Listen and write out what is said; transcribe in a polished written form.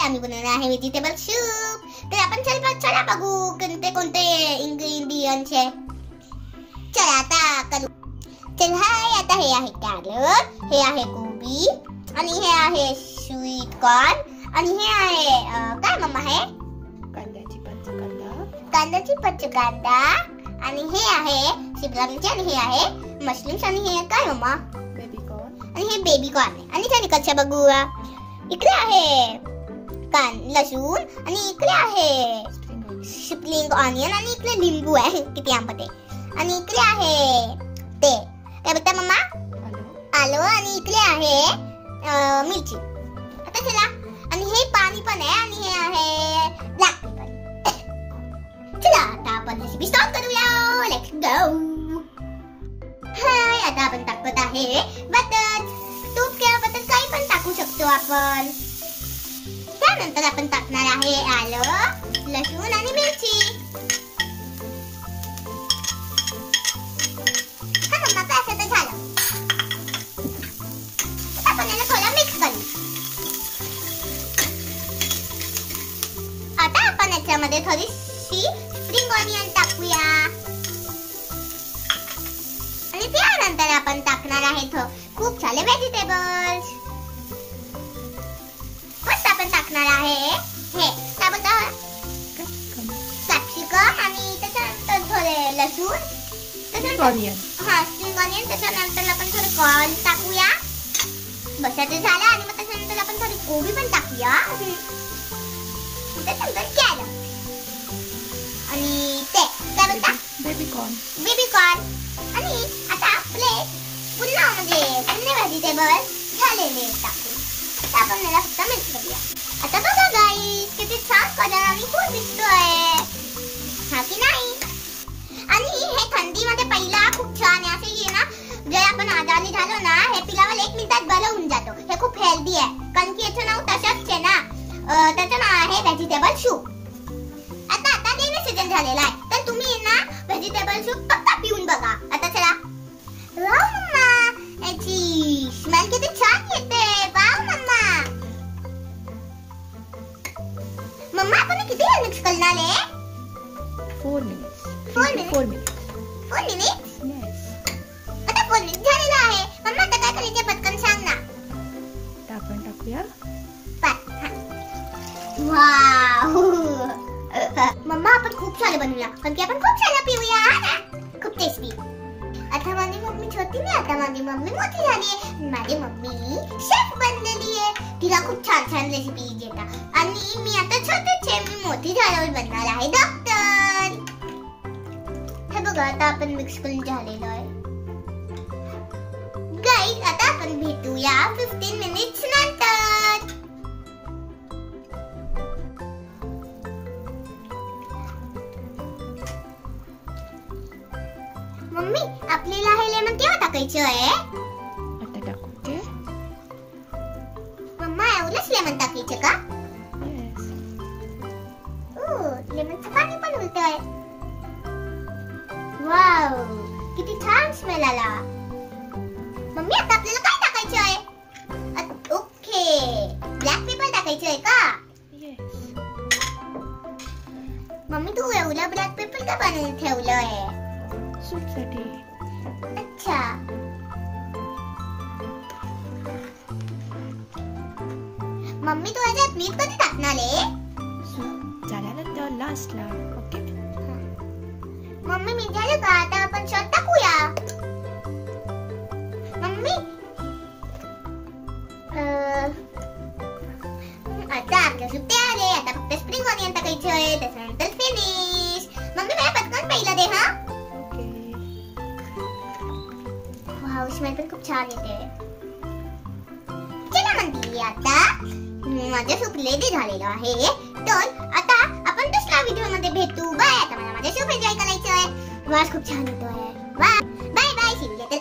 आम्ही बनवणार आहे व्हेजिटेबल सूप. तर आपण चला बघू कोणते कोणते इंग्रेडियंट्स आहे. चला आता करू. चल हाय, आता हे आहे कॅरट, हे आहे कोबी, आणि हे आहे स्वीट कॉर्न, आणि हे आहे काय मम्मा आहे कांद्याची पचकांदा, आणि हे आहे शिमला मिरची, आणि हे आहे मशरूम्स, आणि हे काय मम्मा बेबीकॉर्न, आणि हे बेबीकॉर्न आहे. आणि त्याने कशा बघूया. इकडे आहे लसूण, आणि इकडे आहे स्प्रिंग ऑनियन, आणि इकडे लिंबू आहे किती आंबट आहे, आणि इकडे आहे ते काय बोलता मम्मा आलो, आणि इकडे आहे मिरची. आता चला, आणि हे पाणी पण आहे, आणि हे आहे ब्लॅक पेपर. चला आता आपण रेसिपी स्टार्ट करूया. Let's go. हाय, आता आपण टाकत आहे बटर. तूप किंवा बटर काही पण टाकू शकतो आपण. त्यानंतर आपण टाकणार आहे आलं, लसूण आणि मिरची. असं तर झालं. आपण याला थोडं मिक्स करू. आता आपण याच्यामध्ये थोडीशी स्प्रिंग ऑनियन टाकूया, आणि त्यानंतर आपण टाकणार आहे खूप सारे व्हेजिटेबल्स. फर्स्ट आपण टाकणार आहे हे काय बोलता कॅप्सिकम, आणि त्याच्यानंतर थोडे लसूण, स्प्रिंग ऑनियन, त्याच्यानंतर आपण थोडं कॉर्न टाकूया. बस ते झालं. आणि मग त्याच्यानंतर आपण थोडी कोबी पण टाकूया, त्याच्यानंतर कॅरट, आणि ते काय बोलता बेबीकॉर्न. आणि आता आपले पुन्हा पुन्हा व्हेजिटेबल झालेले टाकू. आता आपण याला फक्त मिक्स करूया. आता बघा गाईस किती छान कलर आणि खूप दिसतोय, हा की नाही. आणि हे थंडीमध्ये पहिला खूप छान आहे. असे की ना जर आपण आजारी झालो ना, हे पिल्यावर 1 मिनिटात बरं होऊन जातो. हे खूप हेल्दी आहे, कारण की याचं नाव तसंच आहे ना, त्याचं नाव आहे व्हेजिटेबल सूप. आता रेनी सीजन झालेला आहे, तर तुम्ही ना व्हेजिटेबल सूप पक्का पिऊन बघा. आता चला. वाव मम्मा, याची स्मेल किती छान येते. Wow mamma. मम्मा आपण किती वेळ मिक्स करणार आहे? 4 minutes. 4 minutes? Yes. आता 4 minutes झालेला आहे. मम्मा आता काय करायचे पटकन सांग ना. आपण टाकूया. वाव. मम्मा आपण खूप सारे बनवूया, कारण की आपण खूप सारे पिऊया ना. खूप टेस्टी. आता माझी मम्मी छोटी नाही, आता माझी मम्मी मोठी झाली आहे. माझी मम्मी शेफ बनलेली आहे. तिला खूप छान छान रेसिपी येतात, आणि मी आता छोटीच आहे. मी मोठी झाल्यावर बनणार आहे डॉक्टर. हे बघा आता आपण मिक्स करून झालेलं आहे. गाईस आता आपण भेटूया 15 मिनिट्स नंतर. मम्मी आपल्याला हे लेमन केव्हा टाकायचं आहे? आता टाकू ते. मम्मा एवढंच लेमन टाकायचं का? येस. लेमनचं पाणी पण उलटंय. वाव किती छान स्मेल आला. मम्मी आता आपल्याला काय टाकायचं आहे? ओके, ब्लॅक पेपर टाकायचं आहे का? येस. मम्मी तू एवढं ब्लॅक पेपर का बनवून ठेवलंय? सूपसाठी. अच्छा. मम्मी तू याच्यात मीठ कधी टाकणार आहे? सूप झाल्यानंतर लास्टला. ओके. मम्मी मीठ झालं का? आता आपण शॉट टाकूया. मम्मी आता आपलं सूप तयार आहे. आता फक्त स्प्रिंग ऑनियन टाकायचं आहे, त्याच्यानंतर फिनिश. मम्मी मला पटकन पहिलं दे हा. वाव स्मेल पण खूप छान येते. चला म्हणते आता माझं सूप रेडी झालेलं आहे. तर आता आपण दुसऱ्या व्हिडिओ मध्ये भेटू. बाय. आता मला माझं सूप एन्जॉय करायचं आहे. वास खूप छान येतोय. Bye bye. See you letter.